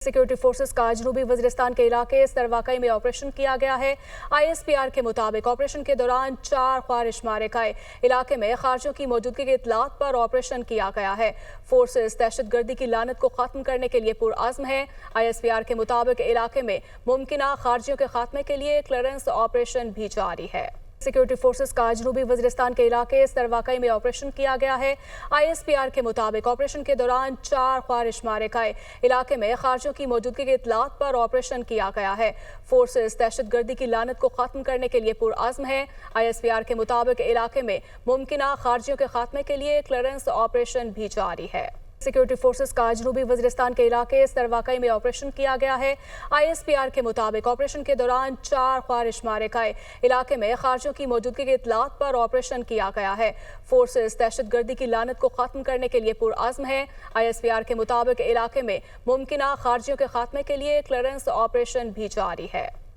Security forces का जनूबी वजीरिस्तान के इलाके सरवाकई में ऑपरेशन किया गया है। ISPR के मुताबिक ऑपरेशन के दौरान 4 ख्वारिश मारे गए। इलाके में खारजियों की मौजूदगी की इत्तलात पर ऑपरेशन किया गया है। फोर्सेस दहशतगर्दी की लानत को खत्म करने के लिए पुरअज़्म है। ISPR के मुताबिक इलाके में मुमकिना खारजियों के खात्मे के लिए क्लियरेंस ऑपरेशन भी जारी है। सिक्योरिटी फोर्सेस का जनूबी वजीरिस्तान के इलाके सरवाकई में ऑपरेशन किया गया है। ISPR के मुताबिक ऑपरेशन के दौरान 4 ख्वारिश मारे गए। इलाके में खारजियों की मौजूदगी की इत्तलात पर ऑपरेशन किया गया है। फोर्सेस दहशतगर्दी की लानत को खत्म करने के लिए पुरअज़्म है। ISPR के मुताबिक इलाके में मुमकिना खारजियों के खात्मे के लिए क्लियरेंस ऑपरेशन भी जारी है। सिक्योरिटी फोर्सेस का जनूबी वजीरिस्तान के इलाके सरवाकई में ऑपरेशन किया गया है। ISPR के मुताबिक ऑपरेशन के दौरान 4 ख्वारिश मारे गए। इलाके में खारजियों की मौजूदगी की इत्तलात पर ऑपरेशन किया गया है। फोर्सेस दहशतगर्दी की लानत को खत्म करने के लिए पुरअज़्म है। ISPR के मुताबिक इलाके में मुमकिना खारजियों के खात्मे के लिए क्लियरेंस ऑपरेशन भी जारी है।